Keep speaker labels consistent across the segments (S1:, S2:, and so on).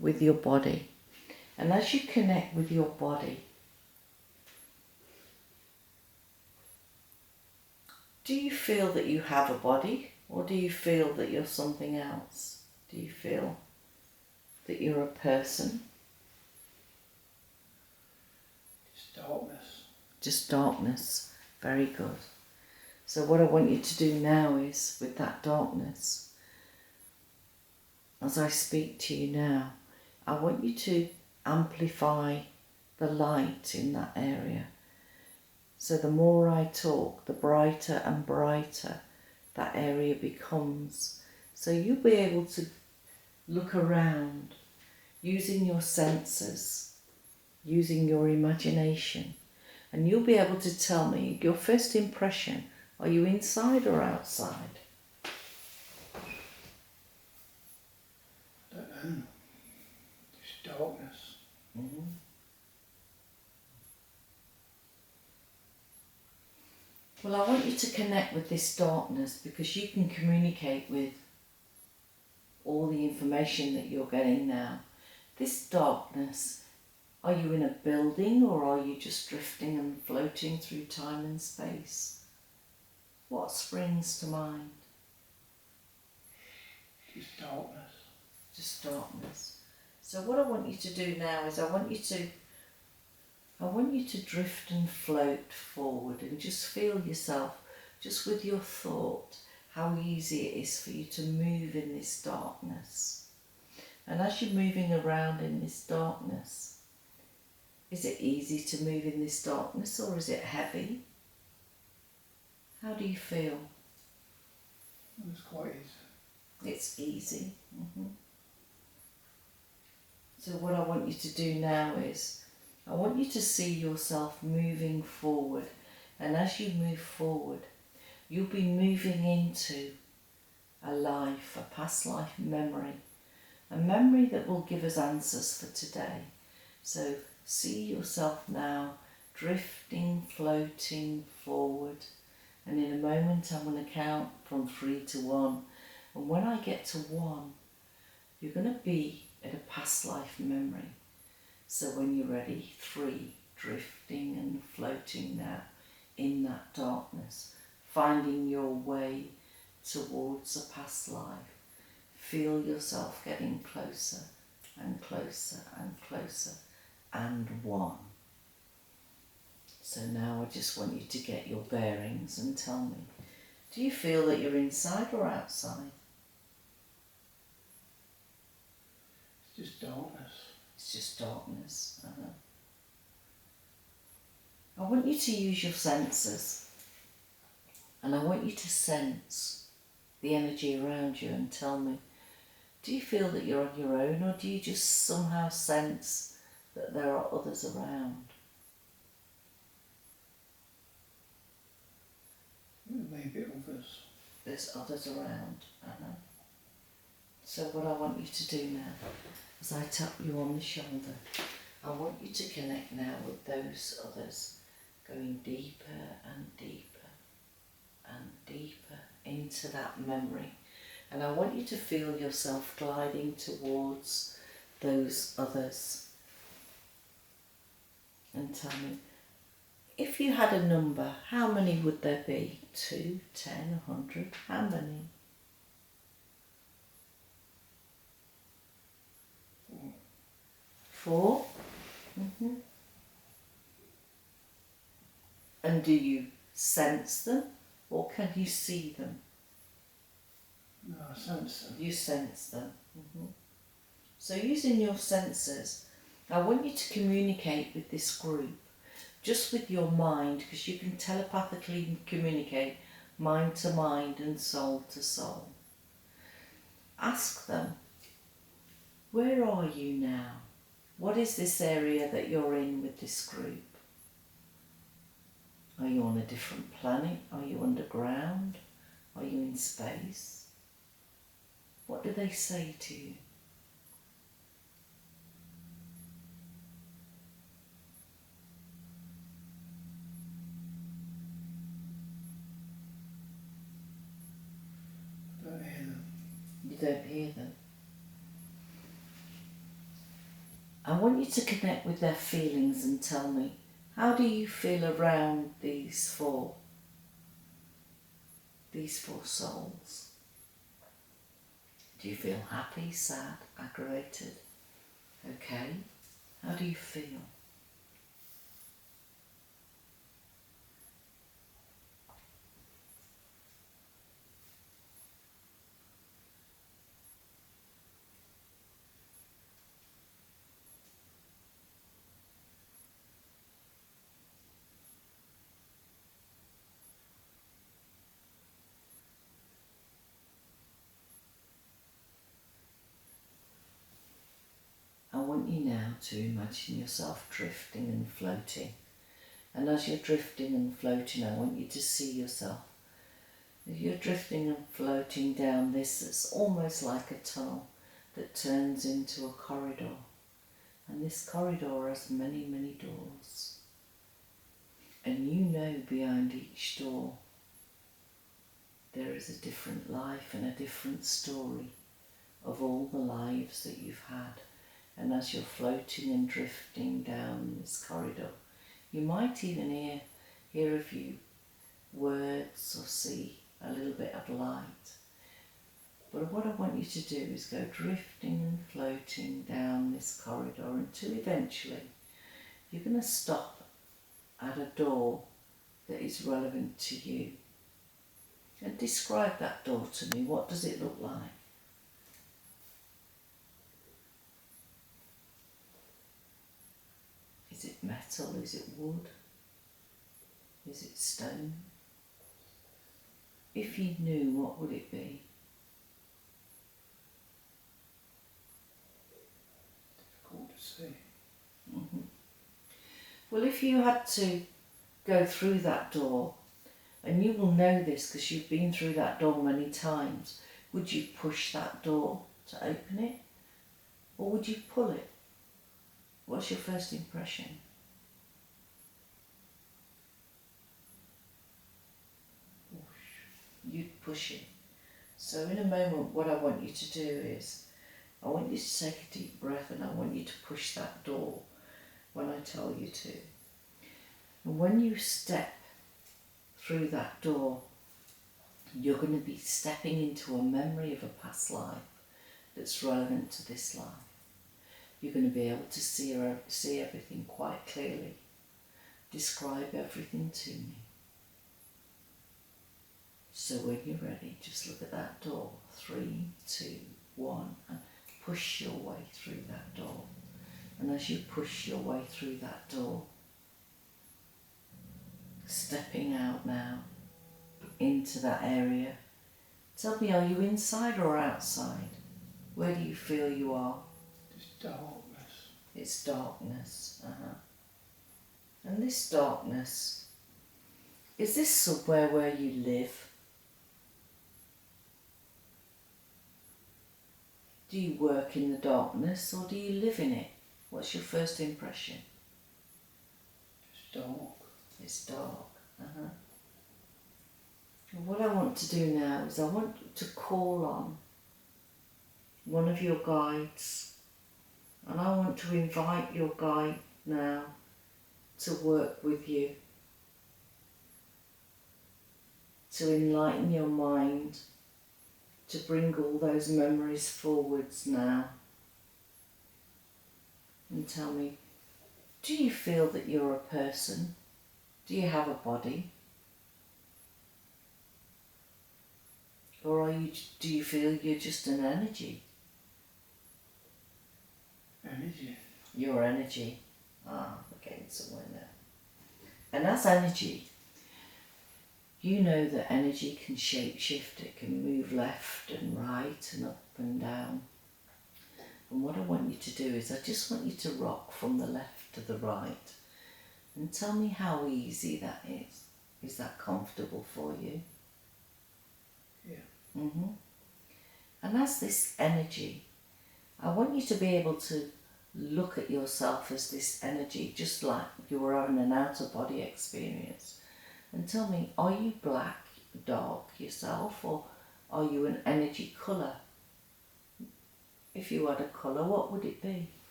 S1: with your body. And as you connect with your body, do you feel that you have a body, or do you feel that you're something else? Do you feel that you're a person?
S2: Just darkness.
S1: Just darkness. Very good. So what I want you to do now is, with that darkness, as I speak to you now, I want you to amplify the light in that area. So the more I talk, the brighter and brighter that area becomes. So you'll be able to look around using your senses, using your imagination, and you'll be able to tell me your first impression. Are you inside or outside?
S2: I don't know. Just darkness.
S1: Mm-hmm. Well, I want you to connect with this darkness because you can communicate with all the information that you're getting now. This darkness, are you in a building or are you just drifting and floating through time and space? What springs to mind?
S2: Just darkness.
S1: Just darkness. So what I want you to do now is I want you to drift and float forward and just feel yourself, just with your thought, how easy it is for you to move in this darkness. And as you're moving around in this darkness, is it easy to move in this darkness or is it heavy? How do you feel?
S2: It's quite easy.
S1: It's easy. Mm-hmm. So what I want you to do now is, I want you to see yourself moving forward, and as you move forward, you'll be moving into a life, a past life memory, a memory that will give us answers for today. So see yourself now drifting, floating forward, and in a moment I'm going to count from 3 to 1, and when I get to 1, you're going to be at a past life memory. So when you're ready, 3, drifting and floating now in that darkness, finding your way towards a past life. Feel yourself getting closer and closer and closer, and 1. So now I just want you to get your bearings and tell me, do you feel that you're inside or outside?
S2: It's just darkness.
S1: It's just darkness. I want you to use your senses, and I want you to sense the energy around you and tell me, do you feel that you're on your own, or do you just somehow sense that there are others around?
S2: Maybe others.
S1: There's others around, So what I want you to do now, as I tap you on the shoulder, I want you to connect now with those others, going deeper and deeper and deeper into that memory. And I want you to feel yourself gliding towards those others. And tell me, if you had a number, how many would there be? 2, 10, 100? How many? 4? Mm-hmm. And do you sense them, or can you see them?
S2: No, I sense them.
S1: You sense them. Mm-hmm. So using your senses, I want you to communicate with this group, just with your mind, because you can telepathically communicate mind to mind and soul to soul. Ask them, where are you now? What is this area that you're in with this group? Are you on a different planet? Are you underground? Are you in space? What do they say to you?
S2: I don't hear them.
S1: You don't hear them. I want you to connect with their feelings and tell me, how do you feel around these four souls? Do you feel happy, sad, aggravated? Okay. How do you feel? I want you now to imagine yourself drifting and floating. And as you're drifting and floating, I want you to see yourself. If you're drifting and floating down this, it's almost like a tunnel that turns into a corridor. And this corridor has many, many doors. And you know behind each door there is a different life and a different story of all the lives that you've had. And as you're floating and drifting down this corridor, you might even hear a few words or see a little bit of light. But what I want you to do is go drifting and floating down this corridor until eventually you're going to stop at a door that is relevant to you. And describe that door to me. What does it look like? Is it metal? Is it wood? Is it stone? If you knew, what would it be?
S2: Difficult to say.
S1: Mm-hmm. Well, if you had to go through that door, and you will know this because you've been through that door many times, would you push that door to open it? Or would you pull it? What's your first impression? You'd push it. So in a moment, what I want you to do is, I want you to take a deep breath and I want you to push that door when I tell you to. And when you step through that door, you're going to be stepping into a memory of a past life that's relevant to this life. You're going to be able to see everything quite clearly. Describe everything to me. So when you're ready, just look at that door. 3, 2, 1, and push your way through that door. And as you push your way through that door, stepping out now into that area, tell me, are you inside or outside? Where do you feel you are?
S2: Just darkness.
S1: It's darkness. And this darkness, is this somewhere where you live? Do you work in the darkness or do you live in it? What's your first impression?
S2: It's dark.
S1: It's dark. And what I want to do now is I want to call on one of your guides, and I want to invite your guide now to work with you, to enlighten your mind, to bring all those memories forwards now. And tell me, do you feel that you're a person? Do you have a body? Or do you feel you're just an energy?
S2: Energy.
S1: Your energy. We're getting somewhere now. And as energy, you know that energy can shape shift. It can move left and right and up and down. And what I want you to do is I just want you to rock from the left to the right and tell me how easy that is. Is that comfortable for you?
S2: Yeah.
S1: And as this energy, I want you to be able to look at yourself as this energy, just like you were having an outer body experience. And tell me, are you black, dark yourself, or are you an energy colour? If you had a colour, what would it be?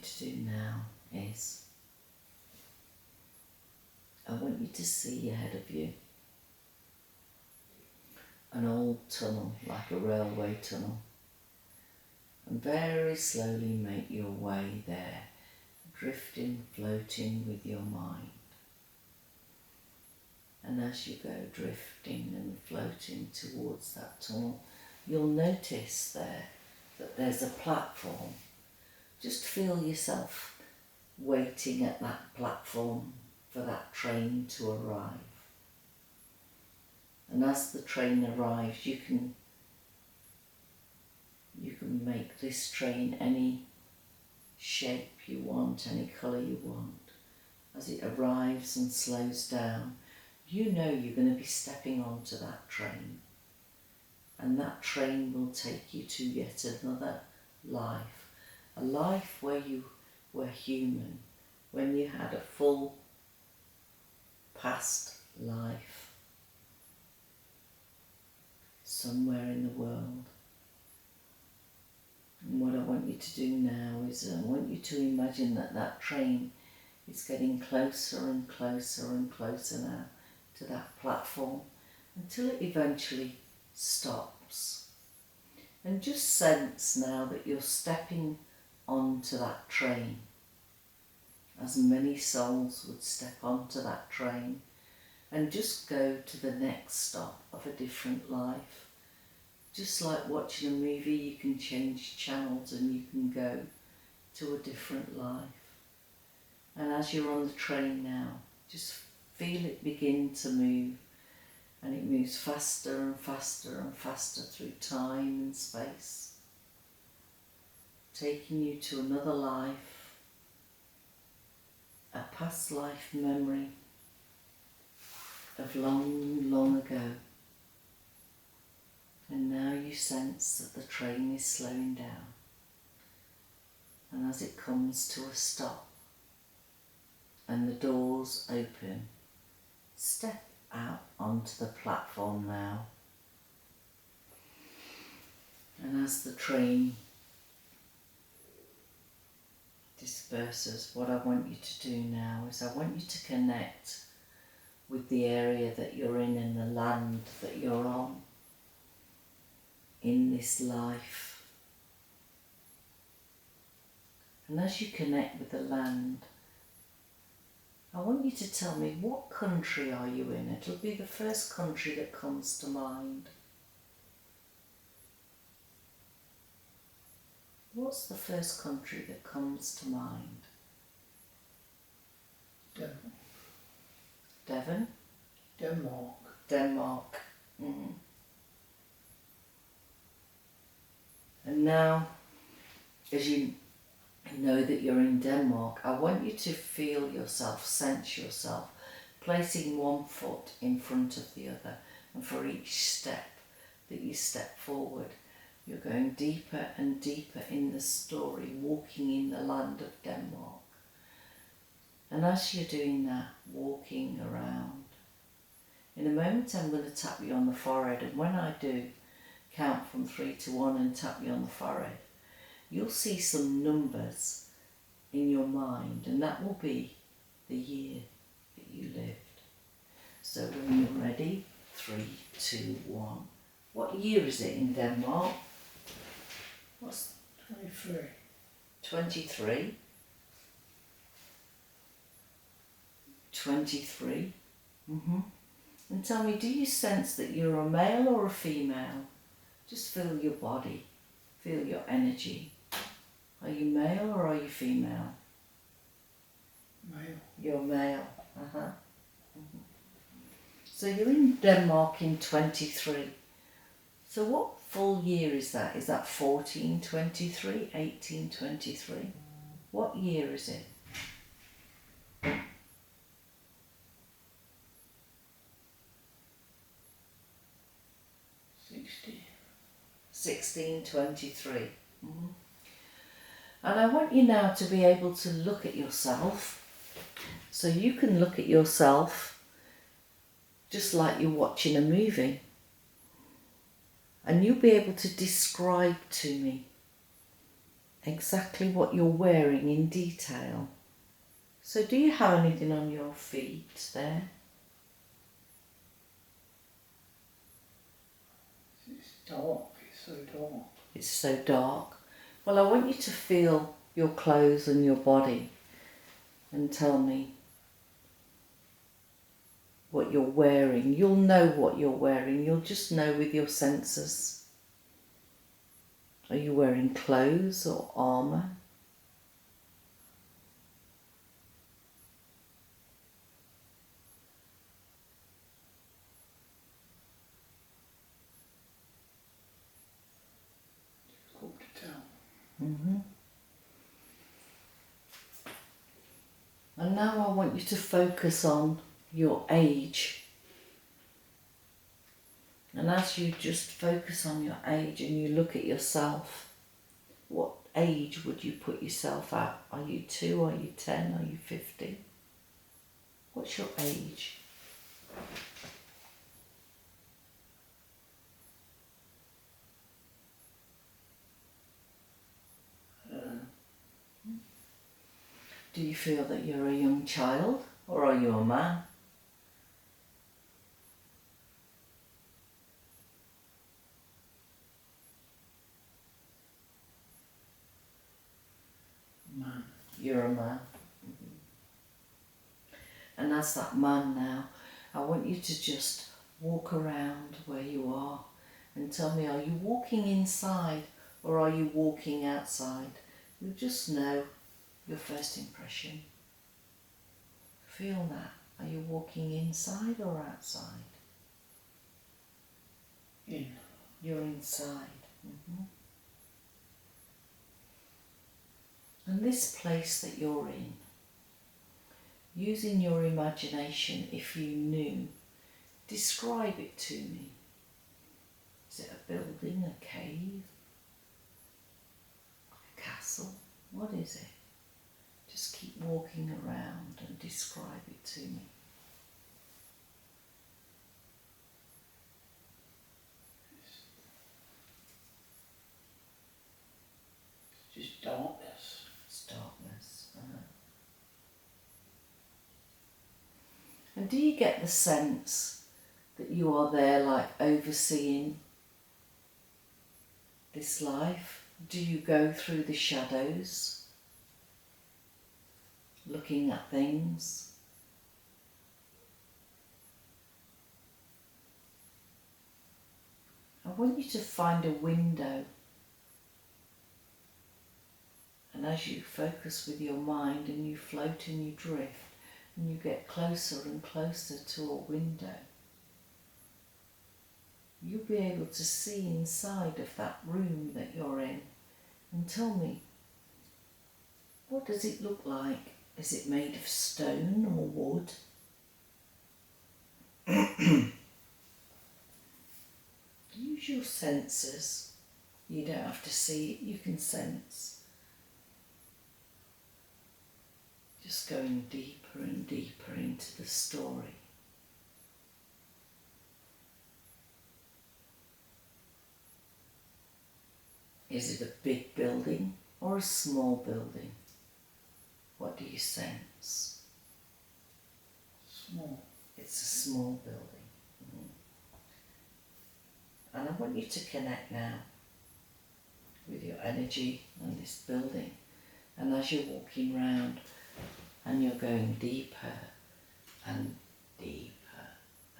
S1: to do now is, I want you to see ahead of you an old tunnel, like a railway tunnel, and very slowly make your way there, drifting, floating with your mind. And as you go drifting and floating towards that tunnel, you'll notice there that there's a platform. Just feel yourself waiting at that platform for that train to arrive. And as the train arrives, you can make this train any shape you want, any colour you want. As it arrives and slows down, you know you're going to be stepping onto that train. And that train will take you to yet another life. A life where you were human, when you had a full past life somewhere in the world. And what I want you to do now is I want you to imagine that that train is getting closer and closer and closer now to that platform until it eventually stops. And just sense now that you're stepping onto that train, as many souls would step onto that train, and just go to the next stop of a different life. Just like watching a movie, you can change channels and you can go to a different life. And as you're on the train now, just feel it begin to move, and it moves faster and faster and faster through time and space, taking you to another life, a past life memory of long, long ago. And now you sense that the train is slowing down. And as it comes to a stop and the doors open, step out onto the platform now. And as the train disperses, what I want you to do now is I want you to connect with the area that you're in and the land that you're on in this life. And as you connect with the land, I want you to tell me, what country are you in? It'll be the first country that comes to mind. What's the first country that comes to mind? Devon? Denmark. Mm-hmm. And now, as you know that you're in Denmark, I want you to feel yourself, sense yourself, placing one foot in front of the other. And for each step that you step forward, you're going deeper and deeper in the story, walking in the land of Denmark. And as you're doing that, walking around, in a moment I'm going to tap you on the forehead, and when I do, count from 3 to 1 and tap you on the forehead, you'll see some numbers in your mind, and that will be the year that you lived. So when you're ready, 3, 2, 1. What year is it in Denmark? What's
S2: 23.
S1: 23? 23. Mm-hmm. And tell me, do you sense that you're a male or a female? Just feel your body, feel your energy. Are you male or are you female?
S2: Male.
S1: You're male. Uh-huh. Mm-hmm. So you're in Denmark in 23. So what full year is that? Is that 1423, 1823? What year is it? 1623. Mm-hmm. And I want you now to be able to look at yourself. So you can look at yourself just like you're watching a movie. And you'll be able to describe to me exactly what you're wearing in detail. So do you have anything on your feet there?
S2: It's dark, it's so dark.
S1: It's so dark. Well, I want you to feel your clothes and your body and tell me what you're wearing. You'll know what you're wearing. You'll just know with your senses. Are you wearing clothes or armour?
S2: Difficult to tell.
S1: And now I want you to focus on your age. And as you just focus on your age and you look at yourself, what age would you put yourself at? Are you 2? Are you 10? Are you 50? What's your age? Do you feel that you're a young child or are you a man?
S2: Man.
S1: You're a man. And as that man now, I want you to just walk around where you are and tell me, are you walking inside or are you walking outside? You just know your first impression. Feel that. Are you walking inside or outside?
S2: In.
S1: You're inside. And this place that you're in, using your imagination, if you knew, describe it to me. Is it a building, a cave, a castle? What is it? Just keep walking around and describe it to me.
S2: It's just darkness.
S1: It's darkness. And do you get the sense that you are there like overseeing this life? Do you go through the shadows, looking at things? I want you to find a window, and as you focus with your mind and you float and you drift and you get closer and closer to a window, you'll be able to see inside of that room that you're in. And tell me, what does it look like? Is it made of stone or wood? Use your senses. You don't have to see it, you can sense. Just going deeper and deeper into the story. Is it a big building or a small building? What do you sense?
S2: Small.
S1: It's a small building. And I want you to connect now with your energy and this building. And as you're walking round and you're going deeper and deeper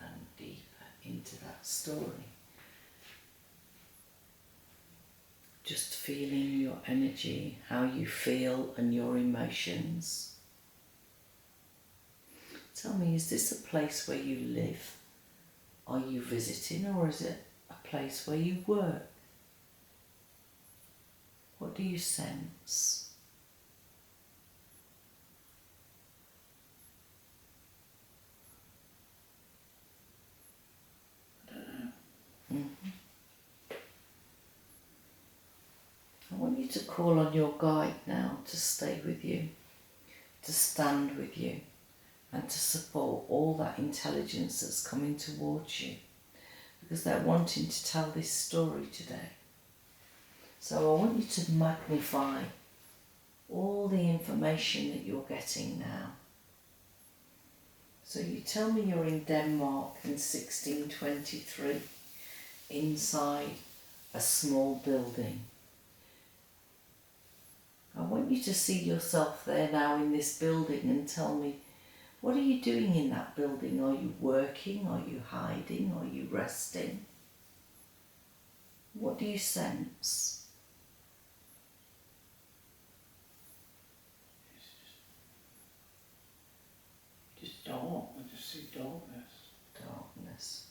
S1: and deeper into that story, just feeling your energy, how you feel and your emotions. Tell me, is this a place where you live? Are you visiting, or is it a place where you work? What do you sense?
S2: I don't know.
S1: I want you to call on your guide now to stay with you, to stand with you, and to support all that intelligence that's coming towards you, because they're wanting to tell this story today. So I want you to magnify all the information that you're getting now. So you tell me you're in Denmark in 1623, inside a small building. I want you to see yourself there now in this building and tell me, what are you doing in that building? Are you working? Are you hiding? Are you resting? What do you sense?
S2: Just dark. I just see darkness.
S1: Darkness.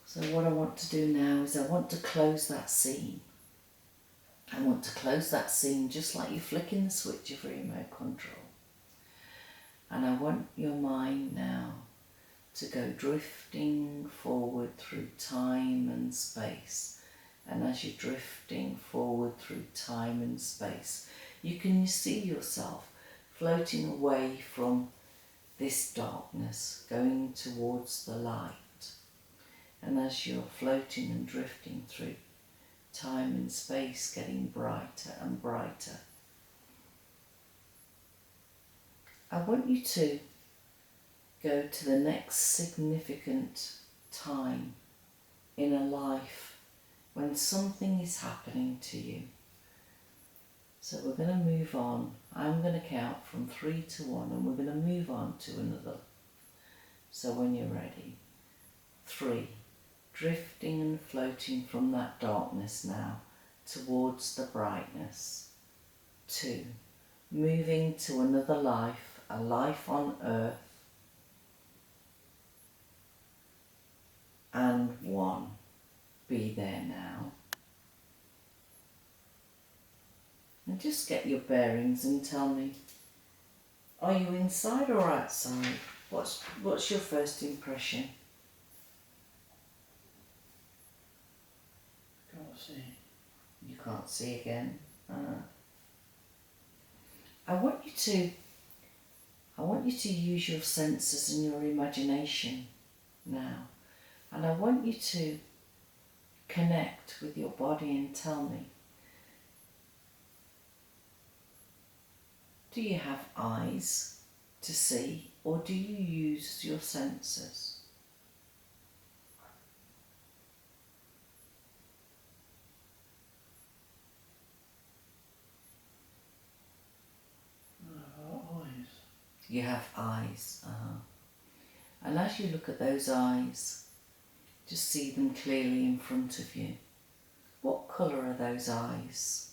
S1: So what I want to do now is I want to close that scene. I want to close that scene just like you're flicking the switch of remote control. And I want your mind now to go drifting forward through time and space. And as you're drifting forward through time and space, you can see yourself floating away from this darkness, going towards the light. And as you're floating and drifting through time and space, getting brighter and brighter, I want you to go to the next significant time in a life when something is happening to you. So we're going to move on. I'm going to count from 3 to 1 and we're going to move on to another. So when you're ready, 3, drifting and floating from that darkness now towards the brightness. 2, moving to another life, a life on earth. And 1, be there now. And just get your bearings and tell me, are you inside or outside? What's your first impression?
S2: Can't see.
S1: You can't see again. I want you to use your senses and your imagination now. And I want you to connect with your body and tell me, do you have eyes to see or do you use your senses?
S2: Eyes.
S1: You have eyes. And as you look at those eyes, just see them clearly in front of you. What colour are those eyes?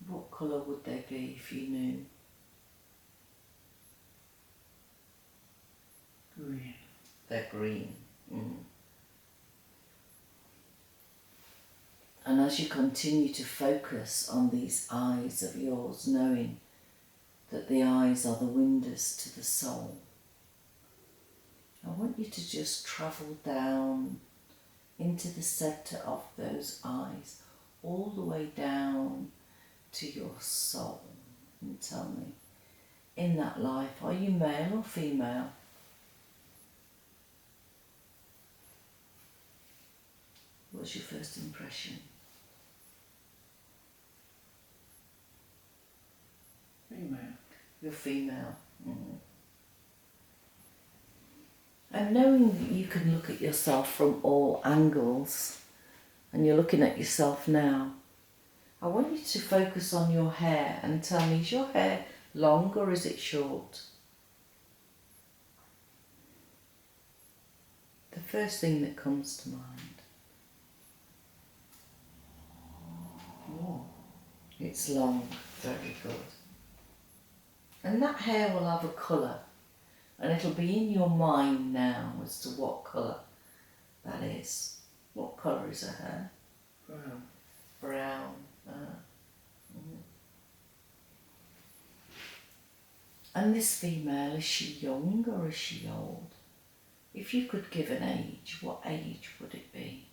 S1: What colour would they be if you knew?
S2: Green.
S1: They're green. And as you continue to focus on these eyes of yours, knowing that the eyes are the windows to the soul, I want you to just travel down into the centre of those eyes, all the way down to your soul. And tell me, in that life, are you male or female? What's your first impression?
S2: Female.
S1: You're female. And knowing that you can look at yourself from all angles, and you're looking at yourself now, I want you to focus on your hair and tell me, is your hair long or is it short? The first thing that comes to mind. Oh, it's long, very good. And that hair will have a colour, and it'll be in your mind now as to what colour that is. What colour is her hair?
S2: Brown.
S1: Brown. And this female, is she young or is she old? If you could give an age, what age would it be?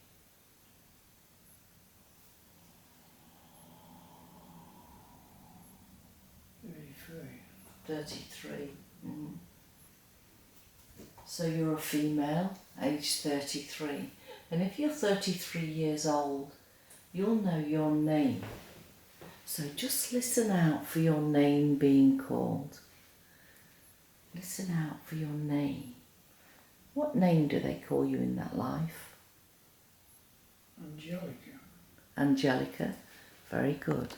S2: Very free.
S1: 33. So you're a female, age 33. And if you're 33 years old, you'll know your name. So just listen out for your name being called. Listen out for your name. What name do they call you in that life?
S2: Angelica.
S1: Angelica. Very good.